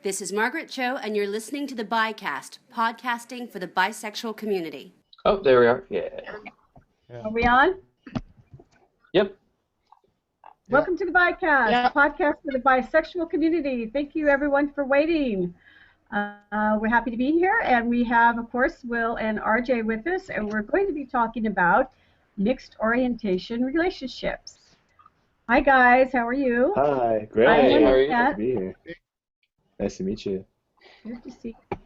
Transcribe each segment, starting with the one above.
This is Margaret Cho, and you're listening to the BiCast, podcasting for the bisexual community. Oh, there we are. Yeah. Are we on? Yep. Welcome to the BiCast, podcast for the bisexual community. Thank you, everyone, for waiting. We're happy to be here, and we have, of course, Will and RJ with us, and we're going to be talking about mixed orientation relationships. Hi, guys. How are you? Hi. Great. Hey, how are you? Nice to be here. Nice to meet you. Good to see you.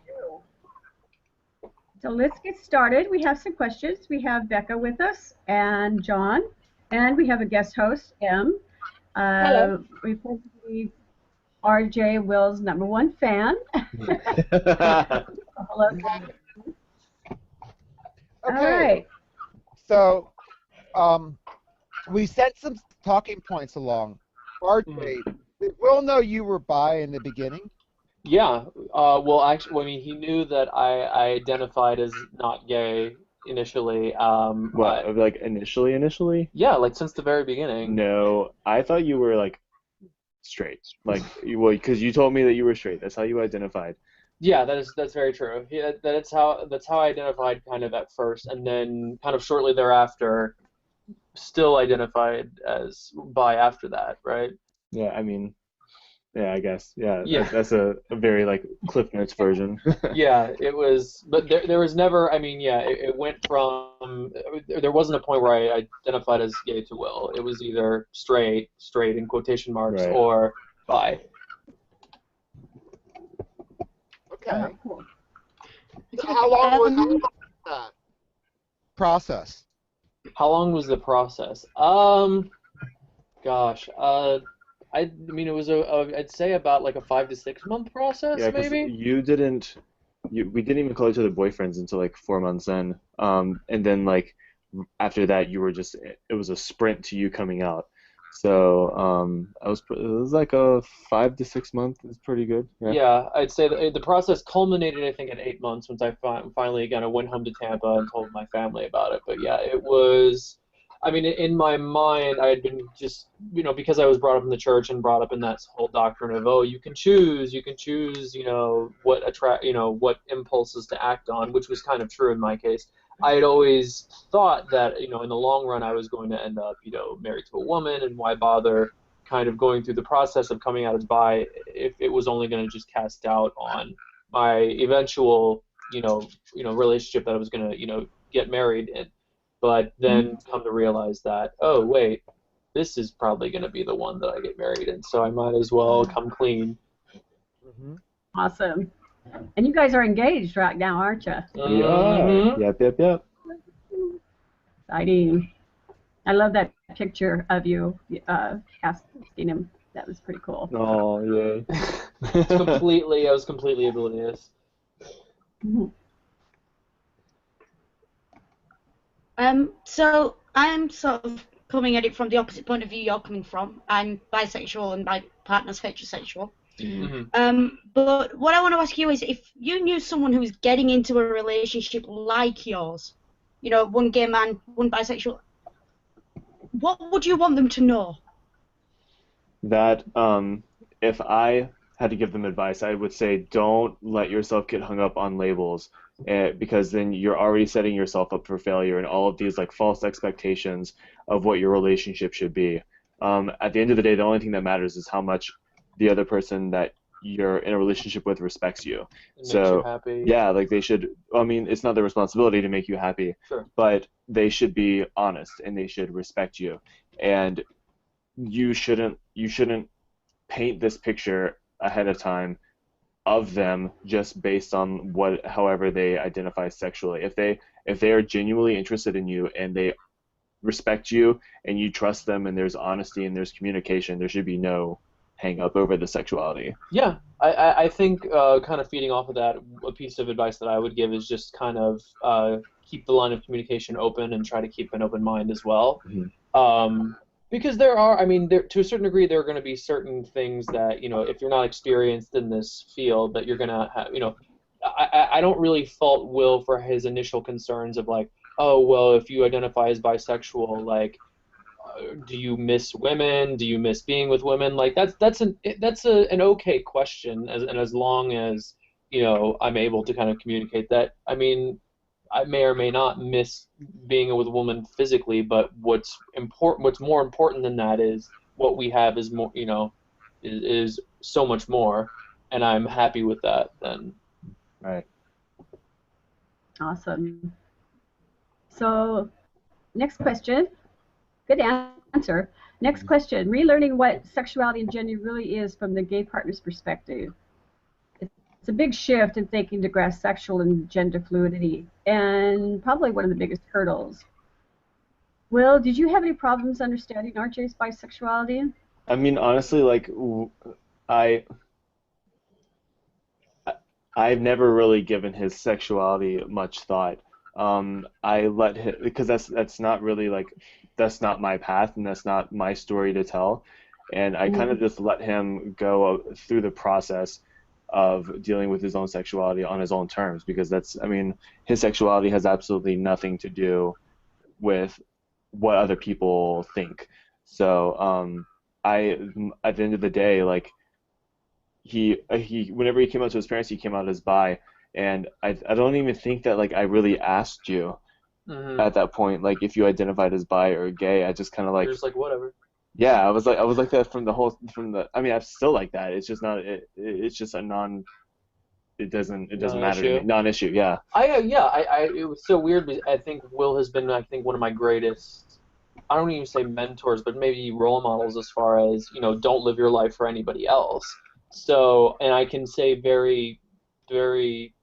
So let's get started. We have some questions. We have Becca with us and John, and we have a guest host, M. Hello. We probably RJ, Will's #1 fan. Hello. Okay. All right. So, we sent some talking points along. RJ, did Will know you were bi in the beginning? Yeah. Well, actually, I mean, he knew that I identified as not gay initially. What? Like initially? Yeah, like since the very beginning. No, I thought you were like straight. Like, because you told me that you were straight. That's how you identified. Yeah, that's very true. Yeah, that's how I identified kind of at first, and then kind of shortly thereafter, still identified as bi after that, right? Yeah, I mean, yeah, I guess. Yeah, Yeah. That's a very like Cliff Notes version. Yeah, it was, but there was never, I mean, yeah, it went from, there wasn't a point where I identified as gay to Will. It was either straight in quotation marks, Right. or bi. Okay. Cool. So how long was that process? How long was the process? Gosh, I mean, it was I'd say about like a 5 to 6 month process, Yeah, because maybe. we didn't even call each other boyfriends until like 4 months in. And then like after that, it was a sprint to you coming out. So it was like a 5 to 6 month. It's pretty good. Yeah, I'd say the process culminated, I think, at 8 months once I finally kind of went home to Tampa and told my family about it. But yeah, it was. I mean, in my mind, I had been just, because I was brought up in the church and brought up in that whole doctrine of, oh, you can choose, what impulses to act on, which was kind of true in my case. I had always thought that, in the long run, I was going to end up, married to a woman, and why bother kind of going through the process of coming out as bi if it was only going to just cast doubt on my eventual, relationship that I was going to, get married in. But then come to realize that, oh, wait, this is probably going to be the one that I get married in, so I might as well come clean. Mm-hmm. Awesome. And you guys are engaged right now, aren't you? We are. Yep. Exciting. I love that picture of you asking him. That was pretty cool. Oh, yay. I was completely oblivious. Mhm. So I'm sort of coming at it from the opposite point of view you're coming from. I'm bisexual and my partner's heterosexual. Mm-hmm. But what I want to ask you is, if you knew someone who was getting into a relationship like yours, one gay man, one bisexual, what would you want them to know? That if I had to give them advice, I would say don't let yourself get hung up on labels, because then you're already setting yourself up for failure and all of these like false expectations of what your relationship should be. At the end of the day, the only thing that matters is how much the other person that you're in a relationship with respects you. It So makes you happy. yeah, like they should. I mean, it's not their responsibility to make you happy, Sure. but they should be honest and they should respect you. And you shouldn't paint this picture ahead of time of them just based on however they identify sexually. If they are genuinely interested in you and they respect you and you trust them and there's honesty and there's communication, there should be no hang up over the sexuality. Yeah, I think kind of feeding off of that, a piece of advice that I would give is just kind of keep the line of communication open and try to keep an open mind as well. Mm-hmm. Because there are, I mean, to a certain degree, there are going to be certain things that, if you're not experienced in this field, that you're going to have, I don't really fault Will for his initial concerns of like, oh, well, if you identify as bisexual, like, do you miss women? Do you miss being with women? Like that's an okay question, as long as I'm able to kind of communicate that. I mean, I may or may not miss being with a woman physically, but what's more important than that is what we have is more, is so much more, and I'm happy with that then. Right. Awesome. So, next question. Good answer. Next question. Relearning what sexuality and gender really is from the gay partner's perspective. It's a big shift in thinking to grasp sexual and gender fluidity, and probably one of the biggest hurdles. Will, did you have any problems understanding RJ's bisexuality? I mean, honestly, like, I've never really given his sexuality much thought. I let him, because that's not really like, that's not my path and that's not my story to tell, and I kind of just let him go through the process of dealing with his own sexuality on his own terms, because his sexuality has absolutely nothing to do with what other people think. So at the end of the day, like, he whenever he came out to his parents, he came out as bi, and I don't even think that, like, I really asked you at that point, like, if you identified as bi or gay. I just kind of like, you're just like, whatever. Yeah, I was like that from the. I mean, I'm still like that. It's just not. It's just a non. It doesn't matter to me. Non-issue. Yeah. It was so weird. I think Will has been, one of my greatest, I don't even say mentors, but maybe role models, as far as, don't live your life for anybody else. So, and I can say very, very,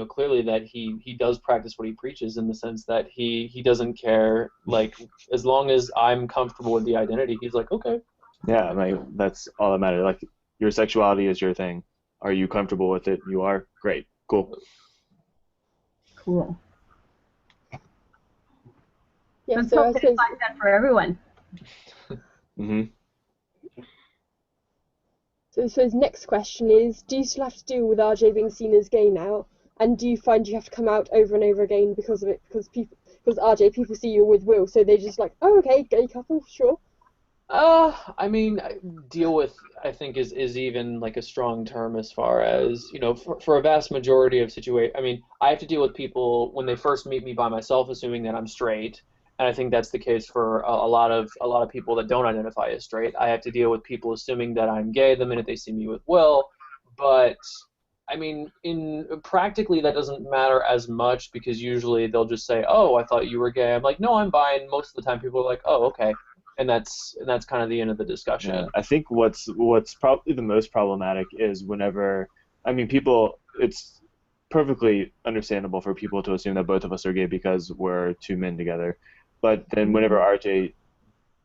clearly that he does practice what he preaches, in the sense that he doesn't care, like, as long as I'm comfortable with the identity, he's like, okay. Yeah, like, that's all that matters. Like, your sexuality is your thing. Are you comfortable with it? You are? Great. Cool. Cool. Yeah, Let's so hope I they suppose, find that for everyone. so I suppose next question is, do you still have to deal with RJ being seen as gay now? And do you find you have to come out over and over again because of it? Because RJ, people see you with Will, so they're just like, oh, okay, gay couple, sure. I mean, deal with, I think, is even like a strong term, as far as, for a vast majority of situations. I mean, I have to deal with people when they first meet me by myself, assuming that I'm straight, and I think that's the case for a lot of people that don't identify as straight. I have to deal with people assuming that I'm gay the minute they see me with Will, but I mean, practically that doesn't matter as much, because usually they'll just say, "Oh, I thought you were gay." I'm like, "No, I'm bi," and most of the time people are like, "Oh, okay." And that's kind of the end of the discussion. Yeah, I think what's probably the most problematic is whenever, I mean, people, it's perfectly understandable for people to assume that both of us are gay because we're two men together. But then whenever RJ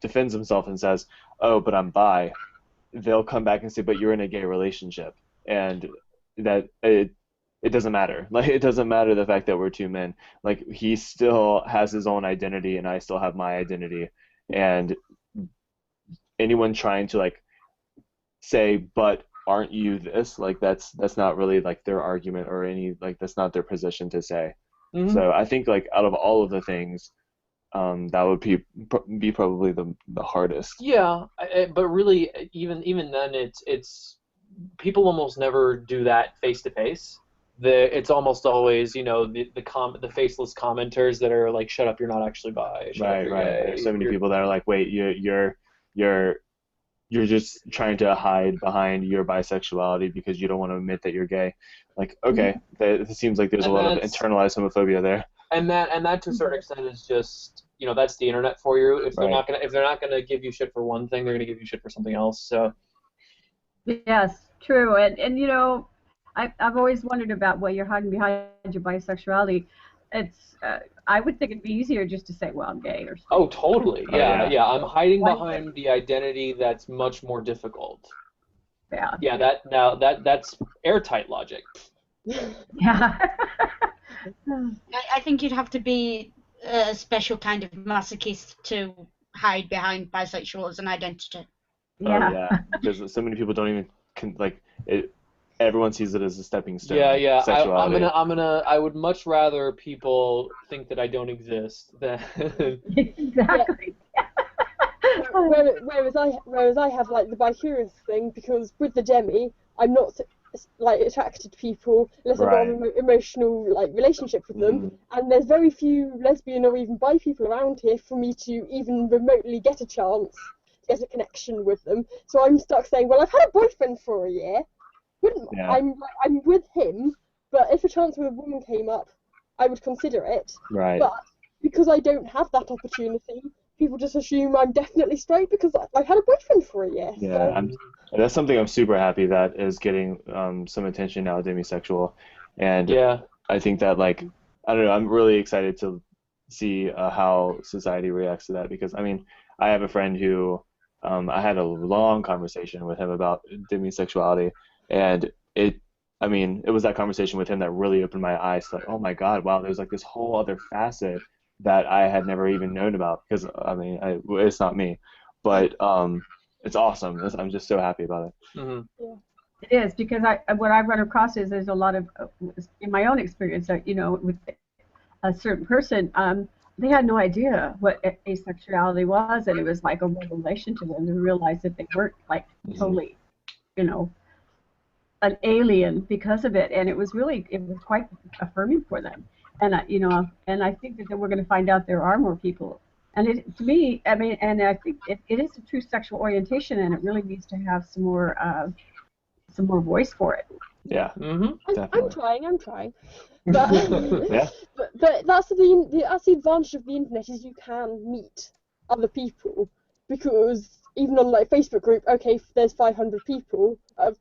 defends himself and says, "Oh, but I'm bi," they'll come back and say, "But you're in a gay relationship," and that it doesn't matter. Like, it doesn't matter the fact that we're two men. Like, he still has his own identity, and I still have my identity. And anyone trying to, like, say, "But aren't you this?" Like, that's not really, like, their argument, or any, like, that's not their position to say. So I think, like, out of all of the things, that would be probably the hardest. Yeah, but really, even then, it's people almost never do that face to face. It's almost always, the faceless commenters that are like, "Shut up, you're not actually bi." Right. There's so many people that are like, "Wait, you're just trying to hide behind your bisexuality because you don't want to admit that you're gay." Like, okay, it seems like there's a lot of internalized homophobia there. And that to a certain extent is just, that's the internet for you. If they're not gonna give you shit for one thing, they're gonna give you shit for something else. So. Yes, true. And I've always wondered about what you're hiding behind your bisexuality. It's I would think it'd be easier just to say, "Well, I'm gay," or something. Oh, totally. Yeah. I'm hiding Why- behind the identity that's much more difficult. Yeah. Yeah. That's airtight logic. Yeah. I think you'd have to be a special kind of masochist to hide behind bisexual as an identity. Yeah. Oh, yeah. Because so many people don't even like it. Everyone sees it as a stepping stone. Yeah. Sexuality. I would much rather people think that I don't exist than. Exactly. whereas I have like the bi-curious thing, because with the demi, I'm not like attracted to people unless I've got an emotional like relationship with them, and there's very few lesbian or even bi people around here for me to even remotely get a chance to get a connection with them. So I'm stuck saying, well, I've had a boyfriend for a year. I'm with him, but if a chance with a woman came up, I would consider it. Right. But because I don't have that opportunity, people just assume I'm definitely straight because I've had a boyfriend for a year. Yeah, So. That's something I'm super happy that is getting some attention now, demisexual, and I think that like I don't know, I'm really excited to see how society reacts to that, because I mean I have a friend who I had a long conversation with him about demisexuality, and it was that conversation with him that really opened my eyes to like, oh my God, wow, there's like this whole other facet that I had never even known about, because I mean it's not me, but it's awesome. I'm just so happy about it. Mm-hmm. Yeah. It is, because what I run across is there's a lot of, in my own experience, that, you know, with a certain person, they had no idea what asexuality was, and it was like a revelation to them to realize that they weren't like totally, you know, an alien because of it, and it was quite affirming for them. And you know, and I think that we're going to find out there are more people. And to me, I mean, and I think it is a true sexual orientation, and it really needs to have some more voice for it. Yeah, I'm trying. But, but that's the advantage of the internet, is you can meet other people, because even on like Facebook group, okay, there's 500 people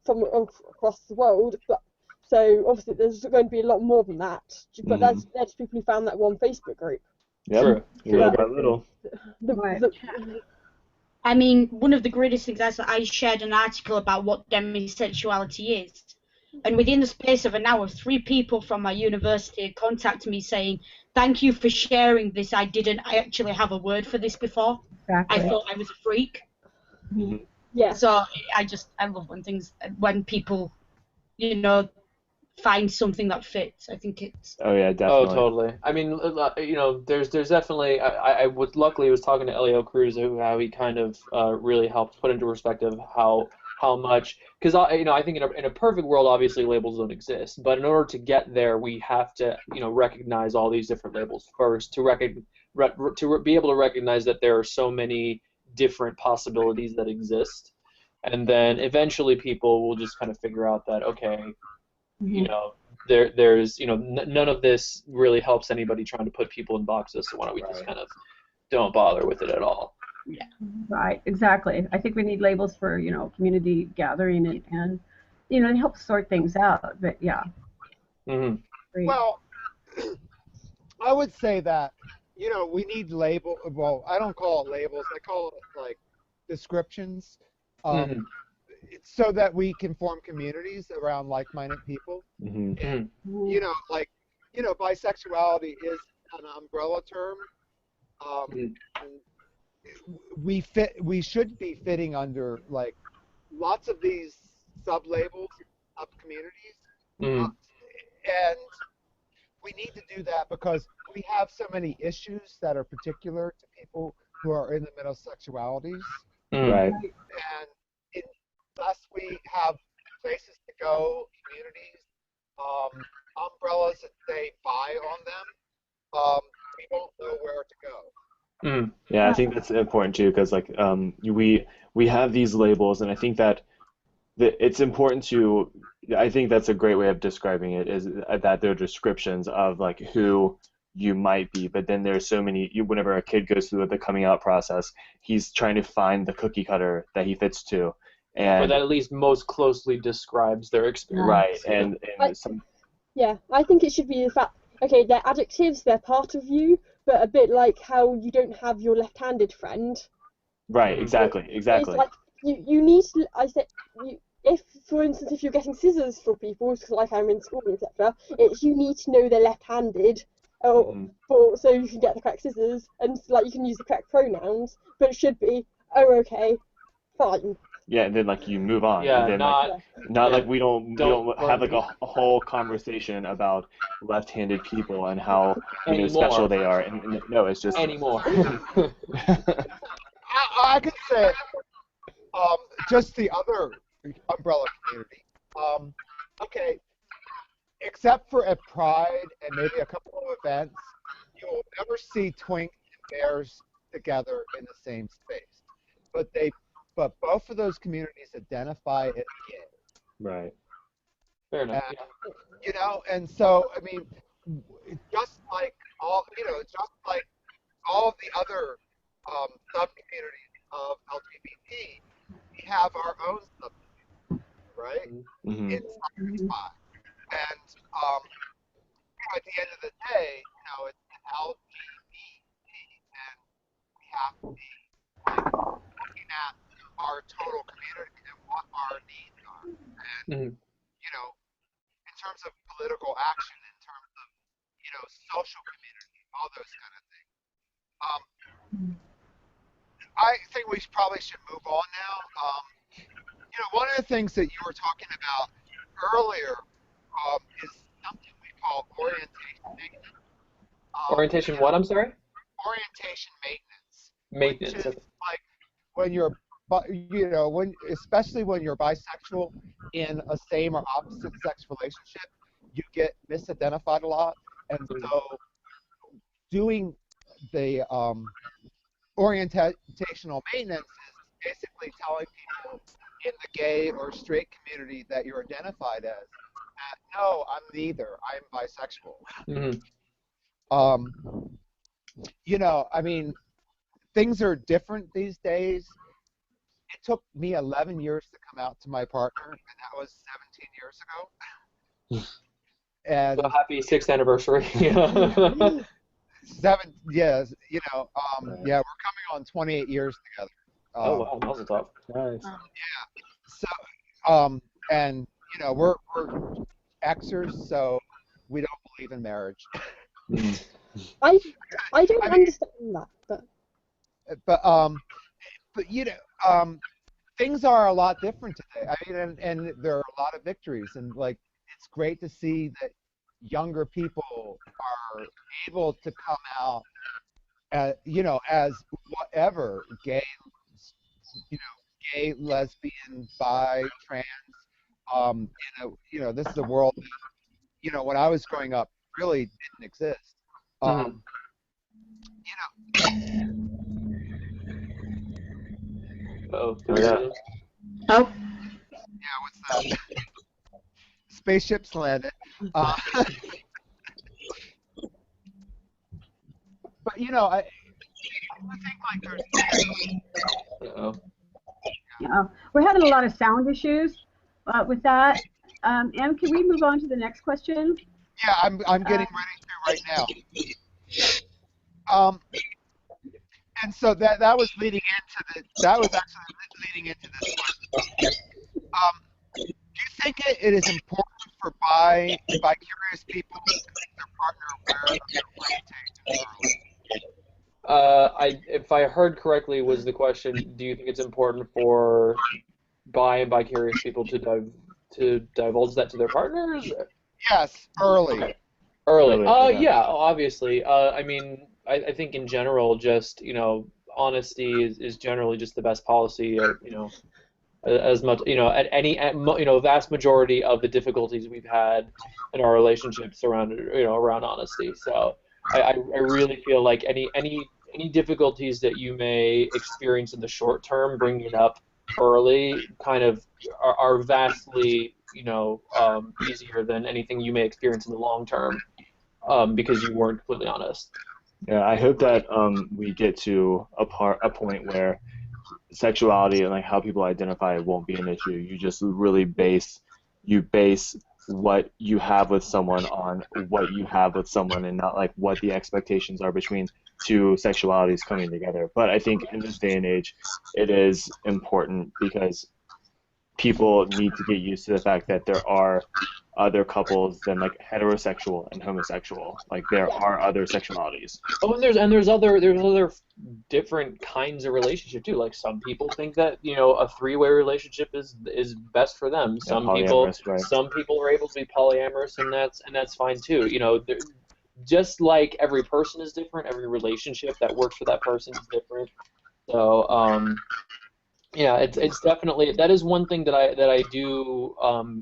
from across the world, but so obviously there's going to be a lot more than that. But that's people who found that one Facebook group. Yeah, little by little. I mean, one of the greatest things is that I shared an article about what demisexuality is, and within the space of an hour, 3 people from my university contacted me saying, "Thank you for sharing this. I didn't actually have a word for this before. Exactly. I thought I was a freak." Mm-hmm. Yeah. So I love when people, you know, find something that fits. I think it's. Oh yeah, definitely. Oh, totally. I mean, you know, there's definitely. I luckily was talking to Elio Cruz, how he kind of really helped put into perspective how much, because I think in a perfect world, obviously labels don't exist, but in order to get there, we have to recognize all these different labels first to be able to recognize that there are so many different possibilities that exist, and then eventually people will just kind of figure out that okay. You know, there's none of this really helps anybody trying to put people in boxes, so why don't we just kind of don't bother with it at all? Yeah. Right, exactly. I think we need labels for, community gathering and help sort things out, but yeah. Mm-hmm. Well, I would say that, we need well, I don't call it labels, I call it like descriptions. So that we can form communities around like-minded people. And bisexuality is an umbrella term. We should be fitting under like lots of these sub-labels of communities, and we need to do that because we have so many issues that are particular to people who are in the middle sexualities. Right. And unless we have places to go, communities, umbrellas that they buy on them, we won't know where to go. Yeah, I think that's important too, because like we have these labels, and I think that it's important to. I think that's a great way of describing it, is that there are descriptions of like who you might be, but then there's so many. Whenever a kid goes through the coming out process, he's trying to find the cookie cutter that he fits to. Or that at least most closely describes their experience. Right, and I think it should be the fact, okay, they're adjectives, they're part of you, but a bit like how you don't have your left-handed friend. Right, exactly. It's like, you need to, if, for instance, if you're getting scissors for people, like I'm in school, etc., it's you need to know they're left-handed, so you can get the correct scissors, and like you can use the correct pronouns, but it should be, okay, fine. Yeah, and then like you move on. Yeah, and then, not like we don't have like a whole conversation about left-handed people and how special they are. And no, it's just anymore. I could say just the other umbrella community. Okay, except for at Pride and maybe a couple of events, you will never see twink and bears together in the same space. But both of those communities identify as gay. Right. Fair enough. And, Yeah. you know, and so I mean, just like all the other sub communities of LGBT, we have our own sub community, right? Mm-hmm. It's and at the end of the day, it's the LGBT, and we have to be looking at our total community and what our needs are, and in terms of political action, in terms of social community, all those kind of things. I think we probably should move on now. One of the things that you were talking about earlier is something we call orientation maintenance. Orientation what? I'm sorry? Orientation maintenance. Maintenance. Which is like when you're, especially when you're bisexual in a same or opposite sex relationship, you get misidentified a lot, and so doing the orientational maintenance is basically telling people in the gay or straight community that you're identified as that no, I'm neither. I'm bisexual. I mean, things are different these days. It took me 11 years to come out to my partner, and that was 17 years ago. And so happy 6th anniversary. Seven, yes, yeah, we're coming on 28 years together. Oh wow, that was tough. Nice. Yeah. So, and we're Xers, so we don't believe in marriage. I don't understand that, but things are a lot different today. I mean, and there are a lot of victories, and like it's great to see that younger people are able to come out, as whatever, gay, lesbian, bi, trans. This is a world that, when I was growing up, really didn't exist. Oh, Oh. Yeah, what's that? Spaceships landed. But I think like there's. We're having a lot of sound issues with that. Em, can we move on to the next question? Yeah, I'm getting ready to right now. And so that was leading into this question. Do you think it is important for bi-curious people to make their partner aware of their orientation? If I heard correctly, was the question: do you think it's important for bi and bi-curious people to divulge that to their partners? Yes, early. Okay. Early. Yeah, obviously. I mean, I think in general, just honesty is generally just the best policy. As much at vast majority of the difficulties we've had in our relationships around honesty. So I really feel like any difficulties that you may experience in the short term, bringing it up early kind of are vastly easier than anything you may experience in the long term because you weren't completely honest. Yeah, I hope that we get to a point where sexuality and like how people identify won't be an issue. You just really base what you have with someone on what you have with someone, and not like what the expectations are between two sexualities coming together. But I think in this day and age, it is important because people need to get used to the fact that there are other couples than like heterosexual and homosexual. Like there are other sexualities. Oh, and there's other different kinds of relationship too. Like some people think that a three-way relationship is best for them. Some people are able to be polyamorous, and that's fine too. Just like every person is different, every relationship that works for that person is different. So yeah, it's definitely, that is one thing that I do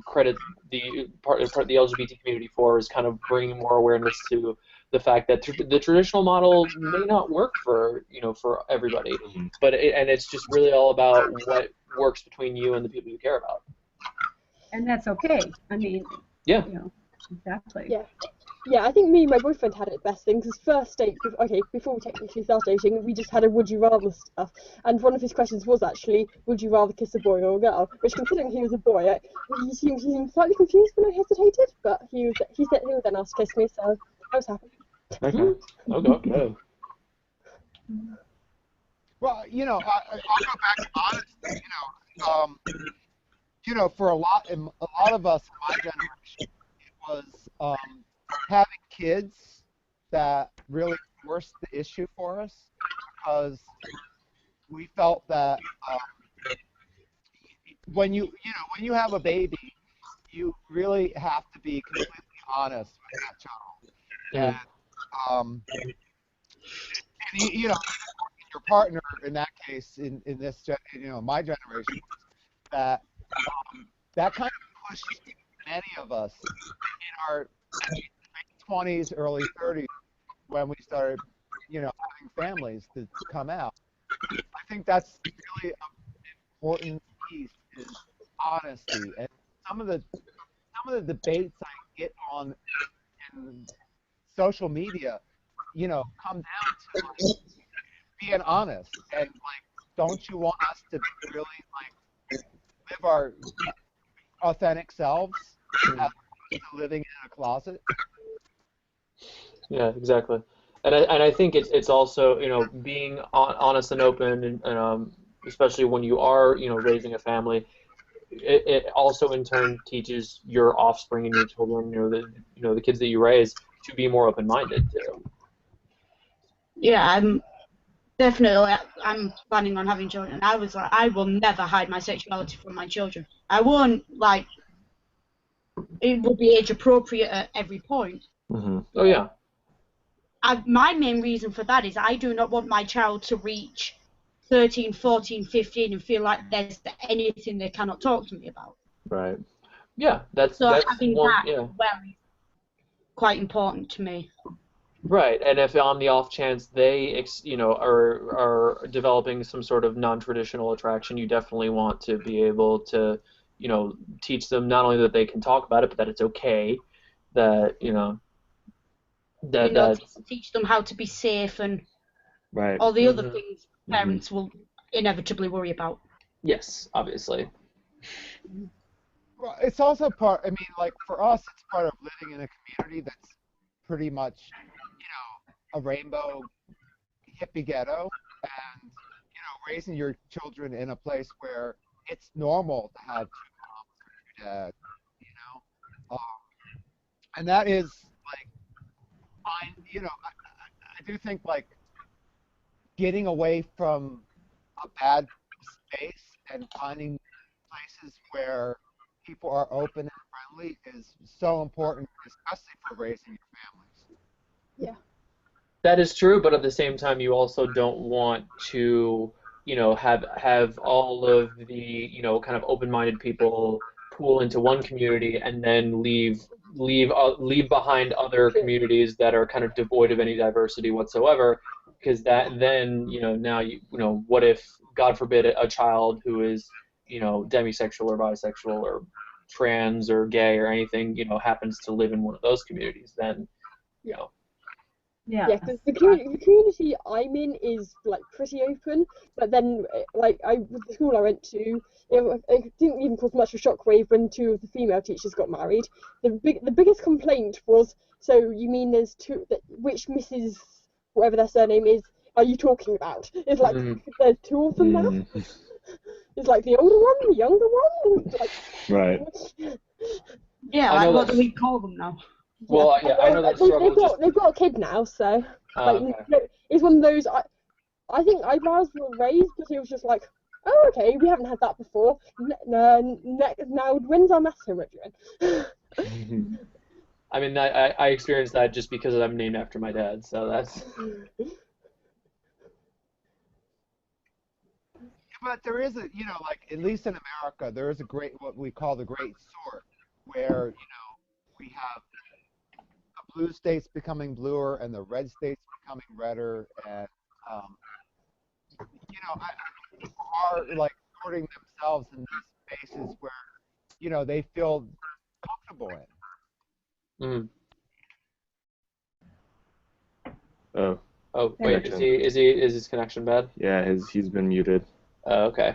credit the part of the LGBT community for, is kind of bringing more awareness to the fact that the traditional model may not work for for everybody, but and it's just really all about what works between you and the people you care about. And that's okay. I mean, Yeah. Exactly. Yeah. Yeah, I think me and my boyfriend had it best thing, because first date, before we technically started dating, we just had a would you rather stuff, and one of his questions was actually, would you rather kiss a boy or a girl? Which, considering he was a boy, he seemed slightly confused when I hesitated, but he said he would then ask to kiss me, so I was happy. Okay. Okay. Well, I'll go back to honesty. For a lot of us in my generation, it was having kids that really forced the issue for us, because we felt that when you have a baby, you really have to be completely honest with that child. And your partner in that case, in this my generation, that kind of pushed many of us in our 20s, early 30s, when we started, having families to come out. I think that's really an important piece, is honesty. And some of the debates I get on in social media, come down to being honest, and don't you want us to really live our authentic selves as opposed to living in a closet? Yeah, exactly. And I think it's also being honest and open, and especially when you are raising a family, it also in turn teaches your offspring and your children, the kids that you raise, to be more open-minded too. Yeah, I'm planning on having children. I was like, I will never hide my sexuality from my children. I won't, it will be age appropriate at every point. Mm-hmm. Oh yeah. My main reason for that is I do not want my child to reach 13, 14, 15 and feel like there's anything they cannot talk to me about. Right. Yeah, that's having one. that Yeah. as well is quite important to me. Right, and if on the off chance they, are developing some sort of non-traditional attraction, you definitely want to be able to, teach them not only that they can talk about it, but that it's okay, that teach them how to be safe and Right. all the other things parents will inevitably worry about. Yes, obviously. Well, it's also part. I mean, for us, it's part of living in a community that's pretty much, a rainbow hippie ghetto, and raising your children in a place where it's normal to have two moms or two dads, and that is fine. I do think getting away from a bad space and finding places where people are open and friendly is so important, especially for raising your families. Yeah. That is true, but at the same time, you also don't want to, have all of the, kind of open-minded people pool into one community and then leave behind other communities that are kind of devoid of any diversity whatsoever, because that then, now what if, God forbid, a child who is, demisexual or bisexual or trans or gay or anything, happens to live in one of those communities, then, Yeah. Yeah, because the community I'm in is pretty open, but then with the school I went to, it didn't even cause much of a shockwave when two of the female teachers got married. The biggest complaint was, so you mean there's two, which Mrs. whatever their surname is, are you talking about? It's there's two of them now. It's the older one, the younger one. Right. Yeah, what do we call them now? Well, yeah, I know that struggle. They've got a kid now, so Okay. it's one of those. I think eyebrows were raised because he was just oh, okay, we haven't had that before. Now, when's our maths homework due? I mean, I experienced that just because I'm named after my dad, so that's. but there is a, like at least in America, there is what we call the great sort, where we have the blue states becoming bluer and the red states becoming redder, and people are like sorting themselves in these spaces where they feel comfortable in. Oh, wait, is his connection bad? Yeah, he's been muted. Okay.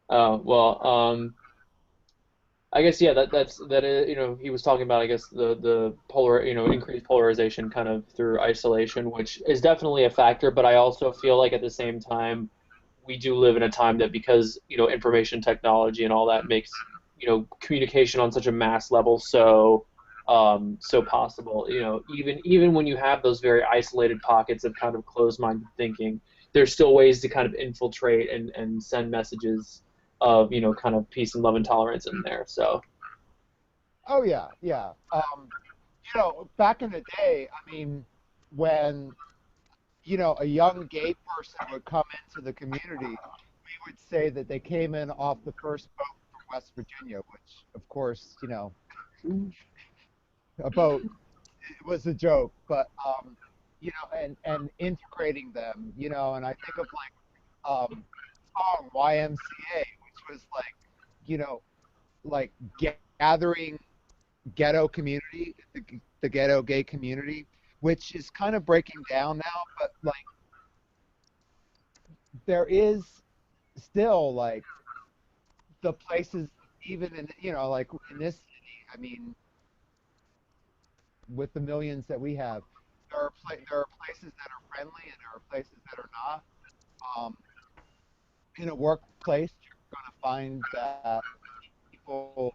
Oh, well, I guess that is, he was talking about, I guess, the increased polarization kind of through isolation, which is definitely a factor, but I also feel like at the same time we do live in a time that, because information technology and all that makes communication on such a mass level so possible. Even when you have those very isolated pockets of kind of closed-minded thinking, there's still ways to kind of infiltrate and send messages of kind of peace and love and tolerance in there. So. Oh yeah. Back in the day, I mean, when a young gay person would come into the community, we would say that they came in off the first boat from West Virginia, which, of course, a boat was a joke, but and integrating them, and I think of like song YMCA, which was like, like gathering ghetto community, the ghetto gay community, which is kind of breaking down now, but like there is still like the places, even in like in this city, I mean, with the millions that we have, there are places that are friendly and there are places that are not. In a workplace, you're going to find that people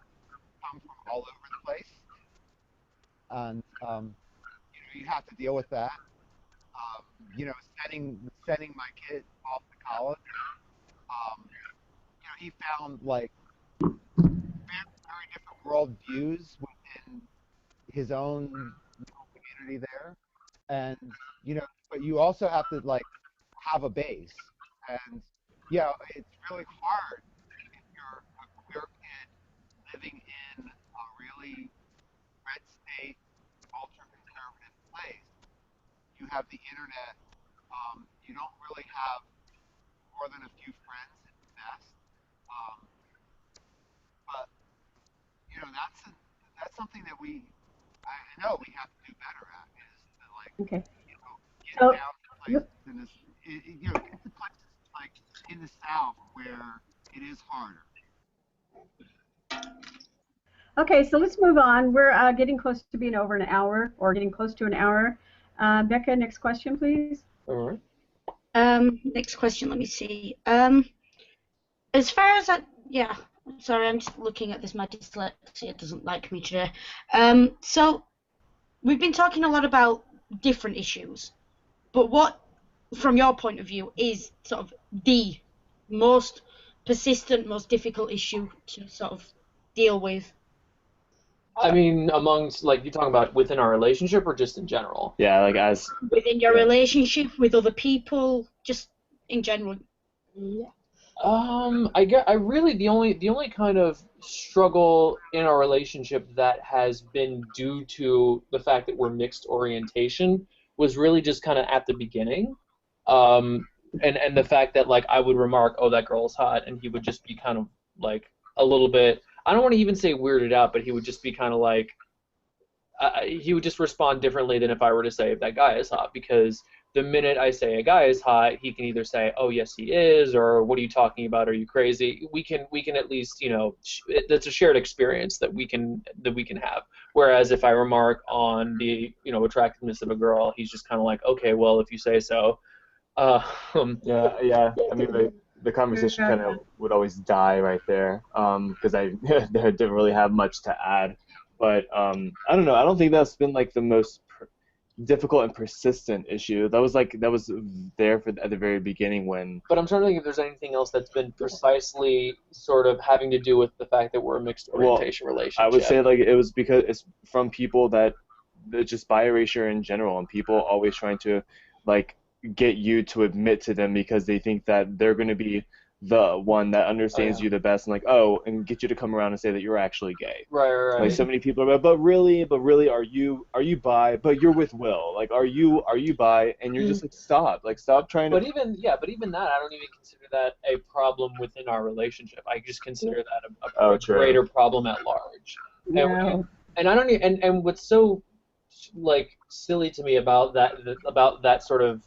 come from all over the place, and you have to deal with that. Sending my kid off to college, he found like very different world views within his own community there, and but you also have to like have a base, and it's really hard if you're a queer kid living in a really red state, ultra conservative place. You have the internet. You don't really have more than a few friends at best. But that's something that I know we have to do better at, is to like get So, down to places in this, get to places like in the South where it is harder. okay, so let's move on. We're getting close to being over an hour, or getting close to an hour. Becca, next question, please. All right. Next question, let me see. As far as sorry, I'm just looking at this. My dyslexia doesn't like me today. So we've been talking a lot about different issues, but what, from your point of view, is sort of the most persistent, most difficult issue to sort of deal with? I mean, amongst, like, you talking about within our relationship or just in general? Yeah, like as within your relationship with other people, just in general. Yeah. I really the only kind of struggle in our relationship that has been due to the fact that we're mixed orientation was really just kind of at the beginning, and the fact that like I would remark, oh, that girl's hot, and he would just be kind of like a little bit, I don't want to even say weirded out, but he would just be kind of like he would just respond differently than if I were to say if that guy is hot, because the minute I say a guy is hot, he can either say, "Oh yes, he is," or "What are you talking about? Are you crazy?" We can at least, that's a shared experience that we can have. Whereas if I remark on the attractiveness of a girl, he's just kind of like, "Okay, well, if you say so." Yeah. I mean, the conversation kind of would always die right there, because I didn't really have much to add. But I don't know. I don't think that's been like the most difficult and persistent issue. That was there at the very beginning when. But I'm trying to think if there's anything else that's been precisely sort of having to do with the fact that we're a mixed orientation relationship. I would say like it was because it's from people that just bi erasure in general, and people always trying to like get you to admit to them because they think that they're going to be the one that understands you the best, and like, and get you to come around and say that you're actually gay. Right. Like, so many people are like, but really, are you bi? But you're with Will. Like, are you bi? And you're just like, stop trying to. But even that, I don't even consider that a problem within our relationship. I just consider that a greater problem at large. No. And I don't even, and what's so like silly to me about that sort of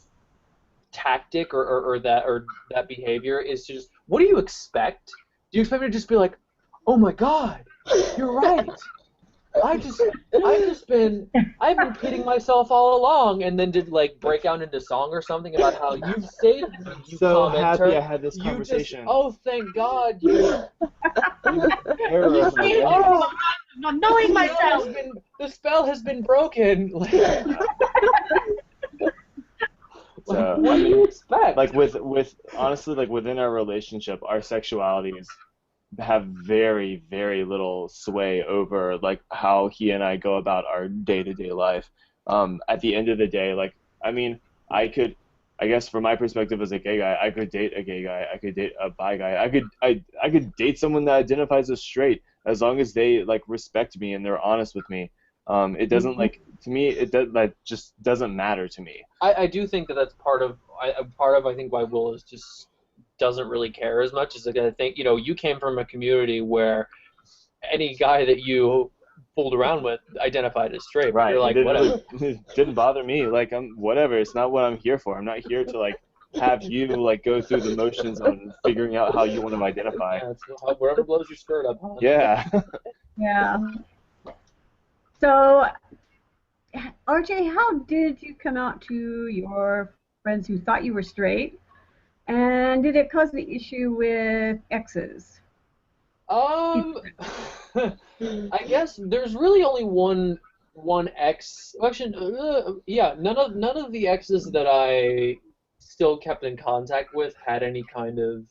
tactic or that behavior is to just, what do you expect? Do you expect me to just be like, oh my God, you're right. I've been kidding myself all along, and then did like break out into song or something about how you've saved me. You so commenter. Happy I had this conversation. Oh, thank God you. Not knowing myself. The spell has been broken. So, what do you expect? Like with honestly, like within our relationship, our sexualities have very, very little sway over like how he and I go about our day-to-day life. At the end of the day, like, I mean, I guess from my perspective as a gay guy, I could date a gay guy, I could date a bi guy, I could date someone that identifies as straight, as long as they like respect me and they're honest with me. It doesn't like, to me, that just doesn't matter to me. I do think that's part of I think why Will is just doesn't really care as much. Is like, I think, you came from a community where any guy that you fooled around with identified as straight. Right. You're like, whatever. It didn't bother me. Like, whatever. It's not what I'm here for. I'm not here to like have you like go through the motions on figuring out how you want to identify. Yeah, wherever blows your skirt up. Huh? Yeah. Yeah. So, RJ, how did you come out to your friends who thought you were straight? And did it cause the issue with exes? I guess there's really only one ex. Actually, none of the exes that I still kept in contact with had any kind of,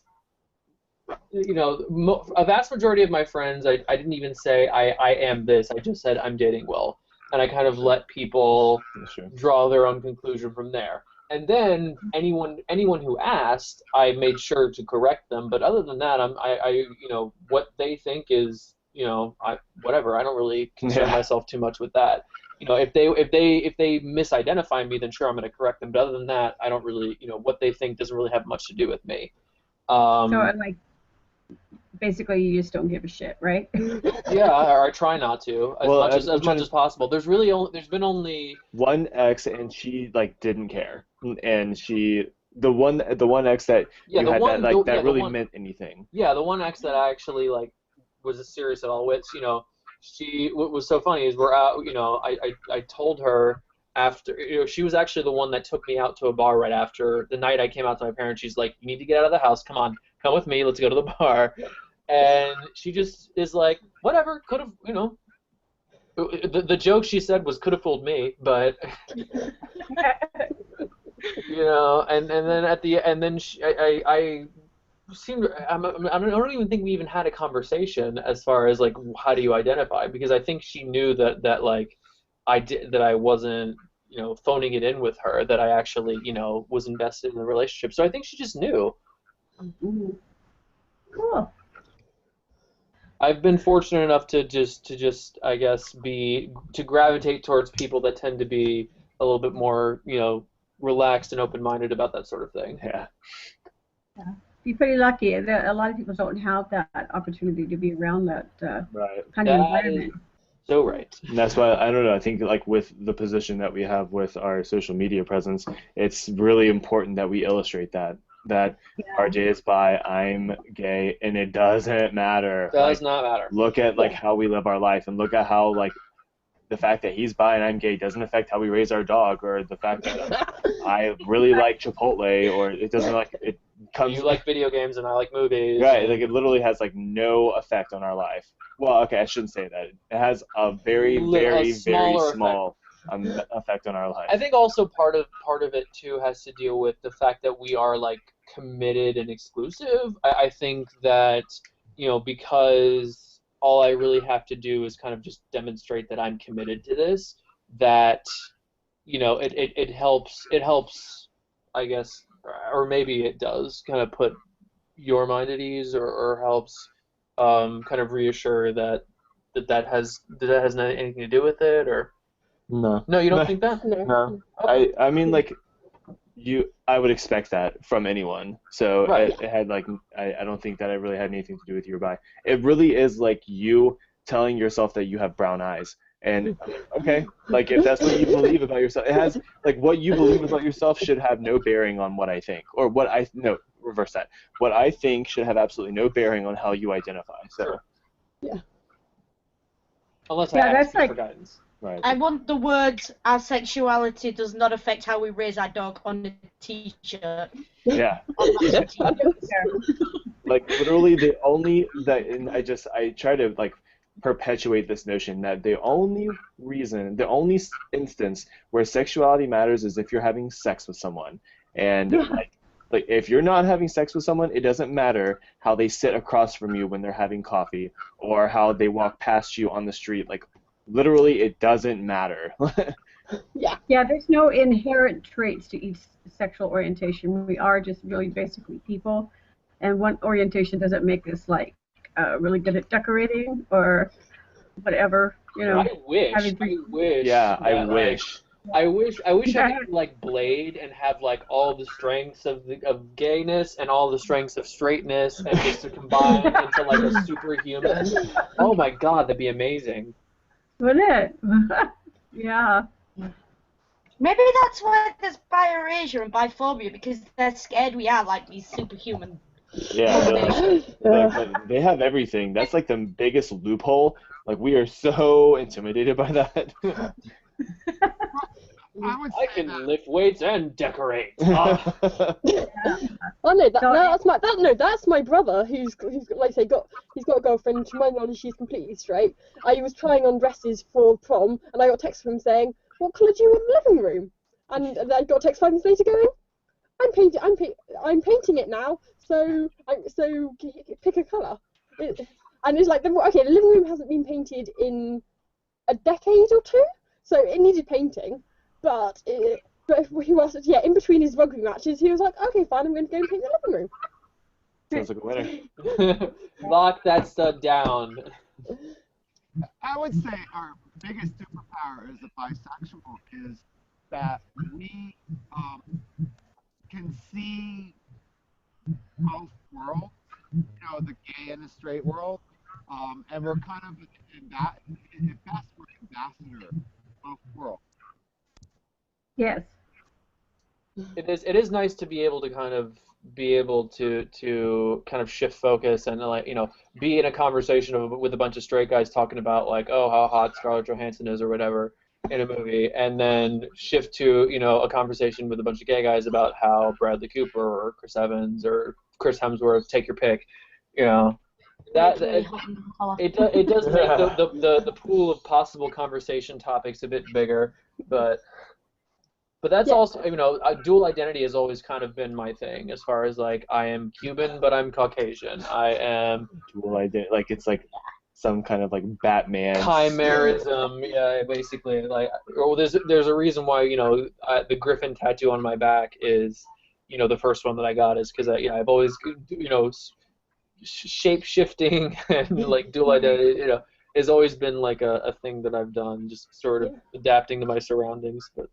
a vast majority of my friends, I didn't even say I am this. I just said I'm dating Will, and I kind of let people draw their own conclusion from there. And then anyone who asked, I made sure to correct them. But other than that, I what they think is, whatever. I don't really concern myself too much with that. If they misidentify me, then sure, I'm going to correct them. But other than that, I don't really, what they think doesn't really have much to do with me. So like, basically, you just don't give a shit, right? Yeah, or I try not to as much as possible. There's been only one ex, and she like didn't care, and the one ex that that really meant anything. Yeah, the one ex that I actually like was serious at all with. What was so funny is we're out. I told her after, she was actually the one that took me out to a bar right after the night I came out to my parents. She's like, you need to get out of the house. Come on, come with me. Let's go to the bar. And she just is like, whatever, could have, the joke she said was could have fooled me, but and then at the and then I seemed I don't even think we even had a conversation as far as like how do you identify, because I think she knew that like I wasn't phoning it in with her, that I actually was invested in the relationship, so I think she just knew. Mm-hmm. Cool. I've been fortunate enough to just I guess to gravitate towards people that tend to be a little bit more relaxed and open-minded about that sort of thing. Yeah. You're pretty lucky. A lot of people don't have that opportunity to be around that kind of environment. So right. And that's why, I don't know, I think like with the position that we have with our social media presence, it's really important that we illustrate that RJ is bi, I'm gay, and it doesn't matter. Does not matter. Look at like how we live our life, and look at how like the fact that he's bi and I'm gay doesn't affect how we raise our dog, or the fact that I really like Chipotle, or it doesn't like it comes. You like video games and I like movies. Right, like it literally has like no effect on our life. Well, okay, I shouldn't say that. It has a very, very, very small effect on our life. I think also part of it too has to deal with the fact that we are like committed and exclusive. I think that because all I really have to do is kind of just demonstrate that I'm committed to this, that it helps I guess, or maybe it does kind of put your mind at ease, or helps kind of reassure that has anything to do with it, or No. no, you don't think that? No. Okay. I mean, like, I would expect that from anyone. So Right. it had like I don't think that it really had anything to do with your bi. It really is like you telling yourself that you have brown eyes. And okay, like if that's what you believe about yourself, it has like what you believe about yourself should have no bearing on what I think, or what I no reverse that. What I think should have absolutely no bearing on how you identify. So Sure. Yeah. Unless Yeah, I that's ask you like- for guidance. right. I want the words "our sexuality does not affect how we raise our dog" on a t-shirt. Yeah. On my t-shirt. Like literally the only that, and I try to like perpetuate this notion that the only instance where sexuality matters is if you're having sex with someone. And like if you're not having sex with someone, it doesn't matter how they sit across from you when they're having coffee, or how they walk past you on the street. Like literally it doesn't matter. Yeah, there's no inherent traits to each sexual orientation. We are just really basically people, and one orientation doesn't make us like really good at decorating or whatever, you know. I wish. Yeah, I that, wish. I wish I could like blade and have like all the strengths of gayness and all the strengths of straightness, and just to combine into like a superhuman. Oh my God, that'd be amazing. Wouldn't it? Yeah. Maybe that's why there's bi-erasure and biphobia, because they're scared we are like these superhuman. Yeah, like, they have everything. That's like the biggest loophole. Like we are so intimidated by that. I can lift weights and decorate. Oh. Oh no, that's my brother who's like I say he's got a girlfriend. To my knowledge, she's completely straight. I was trying on dresses for prom, and I got a text from him saying, "What colour do you want in the living room?" And I got a text 5 minutes later going, "I'm painting it now. So pick a colour." And it's like the living room hasn't been painted in a decade or two, so it needed painting. But he was in between his rugby matches, he was like, "Okay, fine, I'm going to go and paint the living room." Sounds like a winner. Lock that stud down. I would say our biggest superpower as a bisexual is that we can see both worlds, you know, the gay and the straight world, and we're kind of at best we're ambassador of both worlds. Yes. It is nice to be able to kind of shift focus and like, you know, be in a conversation with a bunch of straight guys talking about like, oh, how hot Scarlett Johansson is or whatever in a movie, and then shift to, you know, a conversation with a bunch of gay guys about how Bradley Cooper or Chris Evans or Chris Hemsworth, take your pick, you know. That it does make the pool of possible conversation topics a bit bigger, but that's also, you know, dual identity has always kind of been my thing, as far as like I am Cuban but I'm Caucasian. I am dual identity, like it's like some kind of like Batman chimerism. Yeah, basically, like, well, there's a reason why, you know, the Griffin tattoo on my back is, you know, the first one that I got is because I've always, you know, shape shifting and like dual identity, you know, has always been like a thing that I've done, just sort of adapting to my surroundings. But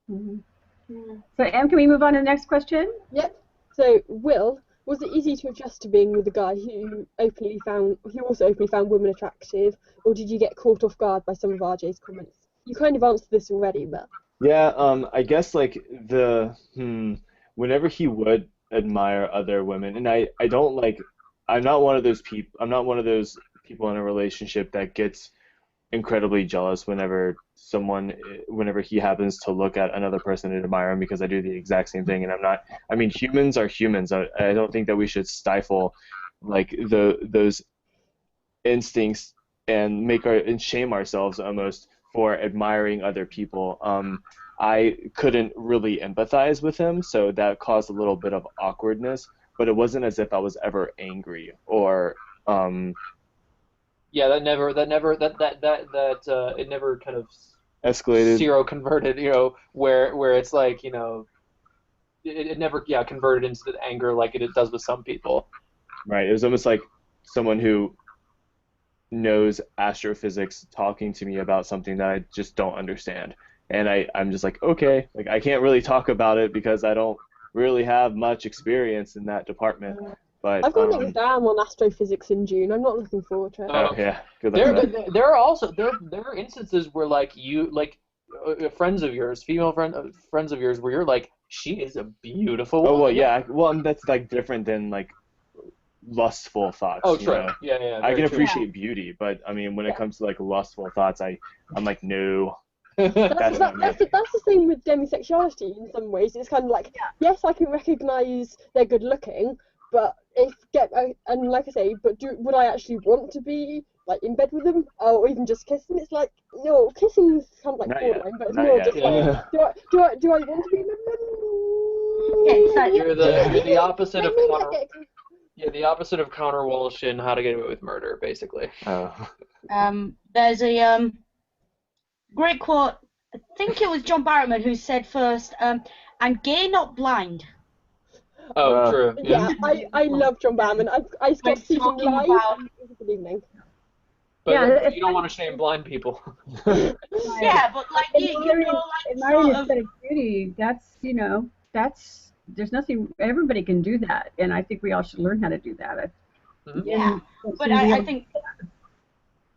So, Em, can we move on to the next question? Yep. So, Will, was it easy to adjust to being with a guy who also openly found women attractive, or did you get caught off guard by some of RJ's comments? You kind of answered this already, but yeah, I guess like whenever he would admire other women, and I don't like, I'm not one of those people in a relationship that gets incredibly jealous whenever he happens to look at another person and admire him, because I do the exact same thing, and I mean, humans are humans. I don't think that we should stifle like those instincts and shame ourselves almost for admiring other people. I couldn't really empathize with him, so that caused a little bit of awkwardness, but it wasn't as if I was ever angry or yeah, it never kind of escalated, zero converted, you know, where it's like, you know, it never converted into the anger like it does with some people. Right. It was almost like someone who knows astrophysics talking to me about something that I just don't understand. And I'm just like, okay, like I can't really talk about it because I don't really have much experience in that department. But I've got an exam on astrophysics in June. I'm not looking forward to it. Oh yeah, good luck with that. There are also there are instances where friends of yours, female friends of yours, where you're like, she is a beautiful woman. Oh well, yeah. Well, and that's like different than like lustful thoughts. Oh, true. You know? Yeah. I can appreciate beauty, but I mean, when it comes to like lustful thoughts, I'm like, no. That's the thing with demisexuality in some ways. It's kind of like, yes, I can recognise they're good looking, but and like I say, but would I actually want to be like in bed with them or even just kiss them? It's like, no, kissing is kind of like borderline, but it's more just like, do I want to be in bed with them? You're the opposite of Connor. Yeah, the opposite of Connor Walsh in How to Get Away with Murder, basically. Oh. There's a great quote. I think it was John Barrowman who said first, "I'm gay, not blind." Oh, true. Yeah, I love John Barrowman. I got to see him live. It was a good evening. But you don't want to shame blind people. Yeah, but like admiring aesthetic beauty, that's there's nothing. Everybody can do that, and I think we all should learn how to do that. Yeah, but I think,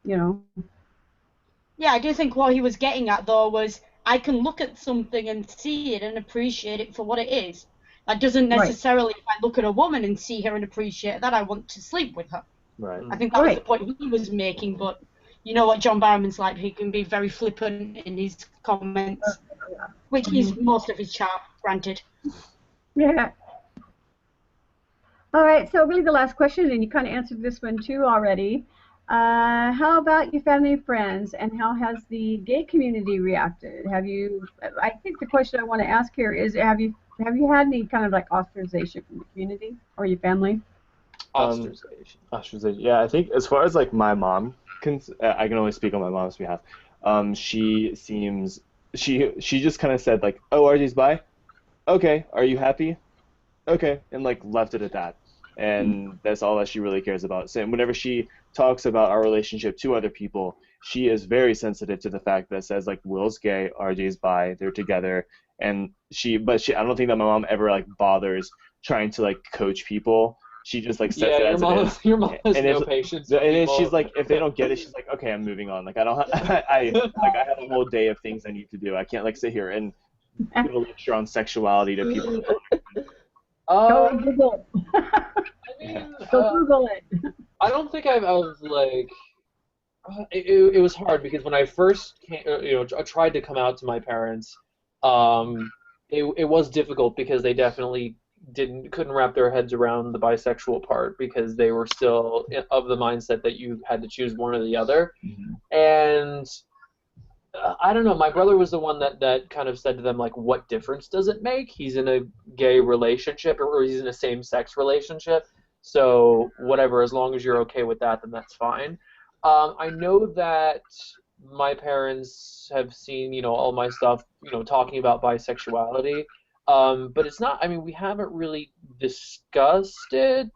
Yeah, I do think what he was getting at though was I can look at something and see it and appreciate it for what it is. That doesn't necessarily, if I look at a woman and see her and appreciate that, I want to sleep with her. Right. I think that was the point he was making, but you know what John Barrowman's like, he can be very flippant in his comments, which is most of his charm, granted. Yeah. All right, so really the last question, and you kind of answered this one too already. How about your family and friends, and how has the gay community reacted? I think the question I want to ask here is, have you had any kind of like ostracization from the community or your family? Ostracization. Yeah, I think as far as like my mom, I can only speak on my mom's behalf. She just kind of said like, oh, RJ's bi? Okay, are you happy? Okay, and like left it at that. And that's all that she really cares about. So whenever she talks about our relationship to other people, she is very sensitive to the fact that says like Will's gay, RJ's bi, they're together, and I don't think that my mom ever like bothers trying to like coach people. She just like says it as it is. Your mom has no patience. And then she's like, if they don't get it, she's like, okay, I'm moving on. Like I have a whole day of things I need to do. I can't like sit here and give a lecture on sexuality to people. Go Google it. Go Google it. I don't think I was like. It was hard because when I first tried to come out to my parents, it was difficult because they definitely couldn't wrap their heads around the bisexual part because they were still of the mindset that you had to choose one or the other. And I don't know, my brother was the one that kind of said to them, like, what difference does it make? He's in a gay relationship or he's in a same-sex relationship, so whatever, as long as you're okay with that, then that's fine. I know that my parents have seen, all my stuff, talking about bisexuality, but it's not, we haven't really discussed it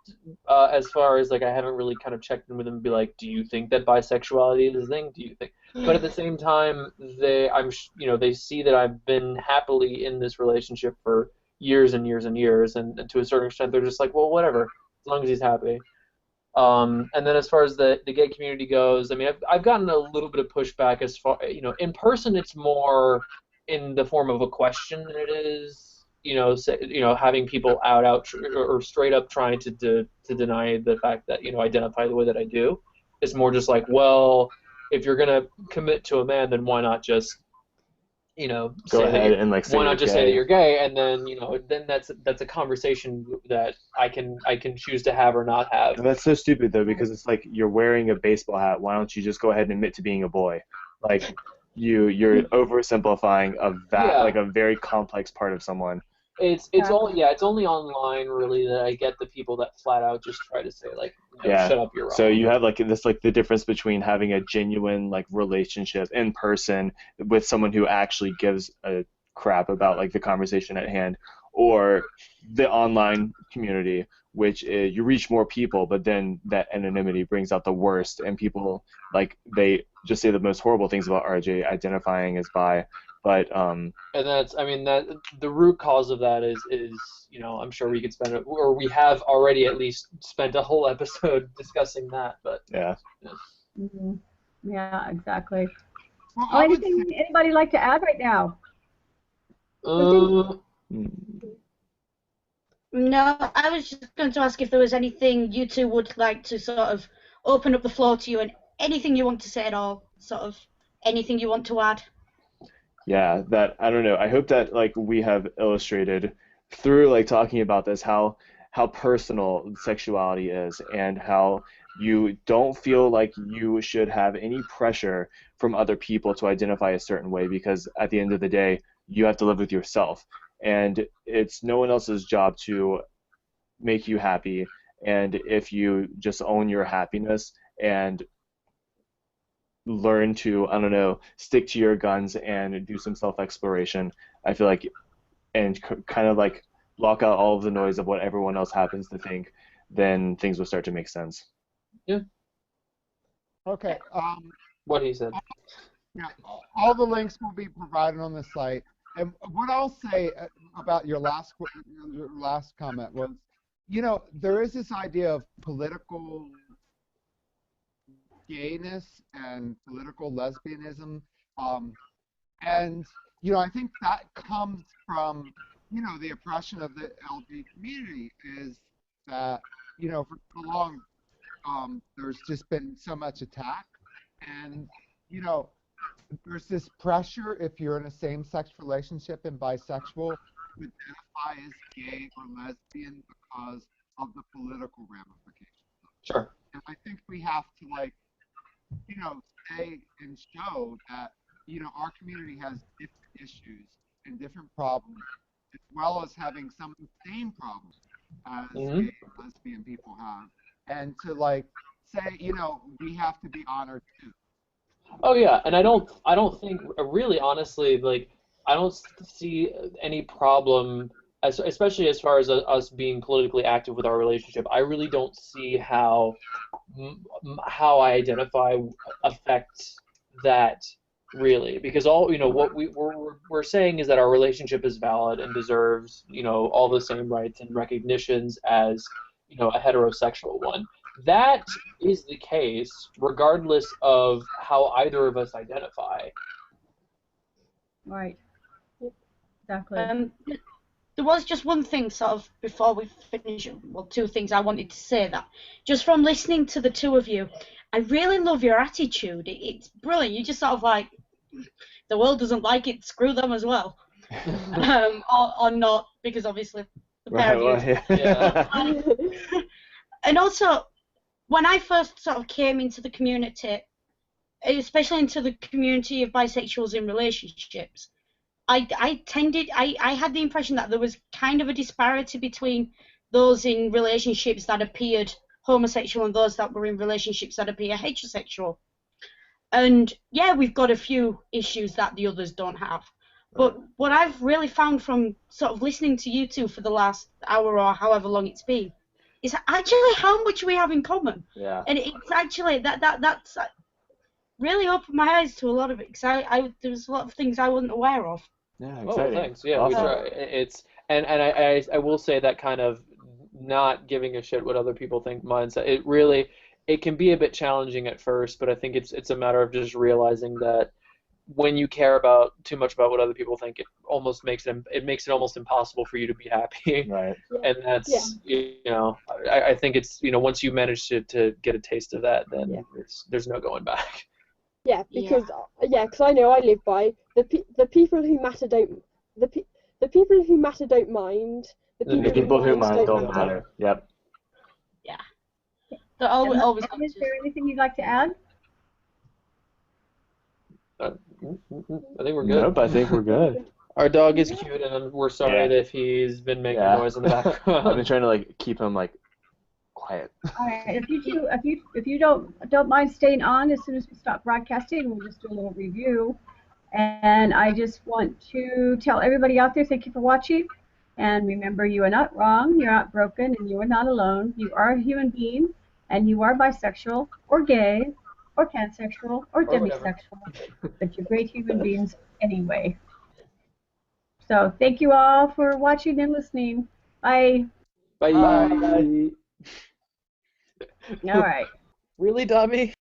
as far as, like, I haven't really kind of checked in with them and be like, do you think that bisexuality is a thing? Do you think? But at the same time, they see that I've been happily in this relationship for years and years and years, and to a certain extent, they're just like, well, whatever, as long as he's happy. And then as far as the gay community goes, I've gotten a little bit of pushback as far, in person it's more in the form of a question than it is, having people out or straight up trying to deny the fact that, identify the way that I do. It's more just like, well, if you're gonna commit to a man, then why not just, go ahead and like say why not just say that you're gay, and then then that's a conversation that I can choose to have or not have. And that's so stupid though, because it's like you're wearing a baseball hat. Why don't you just go ahead and admit to being a boy? Like you're oversimplifying like a very complex part of someone. It's only online really that I get the people that flat out just try to say like, shut up, you're wrong. So you have like this like the difference between having a genuine like relationship in person with someone who actually gives a crap about like the conversation at hand, or the online community, which you reach more people, but then that anonymity brings out the worst, and people like they just say the most horrible things about RJ identifying as bi. But and that's, I mean, that the root cause of that is I'm sure we could spend, or we have already at least spent a whole episode discussing that. But yeah. Mm-hmm. Yeah, exactly. Well, Anybody like to add right now? No, I was just going to ask if there was anything you two would like to sort of open up the floor to you, and anything you want to say at all, sort of anything you want to add. Yeah, that, I don't know. I hope that like we have illustrated through like talking about this how personal sexuality is, and how you don't feel like you should have any pressure from other people to identify a certain way, because at the end of the day, you have to live with yourself, and it's no one else's job to make you happy. And if you just own your happiness and learn to, I don't know, stick to your guns and do some self-exploration, I feel like, and kind of like block out all of the noise of what everyone else happens to think, then things will start to make sense. Yeah. Okay. What he said. Yeah, all the links will be provided on the site. And what I'll say about your last comment was, there is this idea of political gayness and political lesbianism, and I think that comes from the oppression of the LGBT community, is that for so long there's just been so much attack, and there's this pressure, if you're in a same-sex relationship and bisexual, to identify as gay or lesbian because of the political ramifications. Sure. And I think we have to say and show that our community has different issues and different problems, as well as having some of the same problems as gay and lesbian people have, and to say we have to be honored too. Oh yeah, and I don't think, really honestly, I don't see any problem, especially as far as us being politically active with our relationship. I really don't see how I identify affects that, really, because all what we're saying is that our relationship is valid and deserves all the same rights and recognitions as a heterosexual one. That is the case regardless of how either of us identify. Right. Exactly. There was just one thing sort of before we finish, well, two things I wanted to say. That just from listening to the two of you, I really love your attitude. It's brilliant. You just sort of like, the world doesn't like it, screw them as well. Or not, because obviously the pair of you. Yeah. And also, when I first sort of came into the community, especially into the community of bisexuals in relationships, I had the impression that there was kind of a disparity between those in relationships that appeared homosexual and those that were in relationships that appear heterosexual. And yeah, we've got a few issues that the others don't have. But what I've really found from sort of listening to you two for the last hour or however long it's been is actually how much we have in common. Yeah. And it's actually that's really opened my eyes to a lot of it, because there was a lot of things I wasn't aware of. Yeah, exciting. Oh, thanks. Yeah, awesome. It's and I will say that kind of not giving a shit what other people think mindset. It can be a bit challenging at first, but I think it's a matter of just realizing that when you care too much about what other people think, it almost makes it almost impossible for you to be happy. Right. And that's I think it's once you manage to get a taste of that, then there's no going back. Yeah, because because I know I live by the people who matter don't the people who matter don't mind. The people who mind don't matter. Yep. Yeah. So always. Is there anything you'd like to add? I think we're good. Nope, I think we're good. Our dog is cute, and we're sorry that he's been making noise in the background. I've been trying to keep him quiet. All right. If you don't mind staying on as soon as we stop broadcasting, we'll just do a little review. And I just want to tell everybody out there, thank you for watching. And remember, you are not wrong, you're not broken, and you are not alone. You are a human being, and you are bisexual, or gay, or pansexual, or demisexual, but you're great human beings anyway. So thank you all for watching and listening. Bye. Bye. Bye. All right. Really, dummy?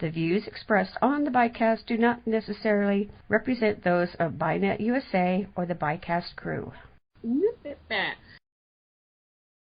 The views expressed on the BiCast do not necessarily represent those of BiNet USA or the BiCast crew. Look at that.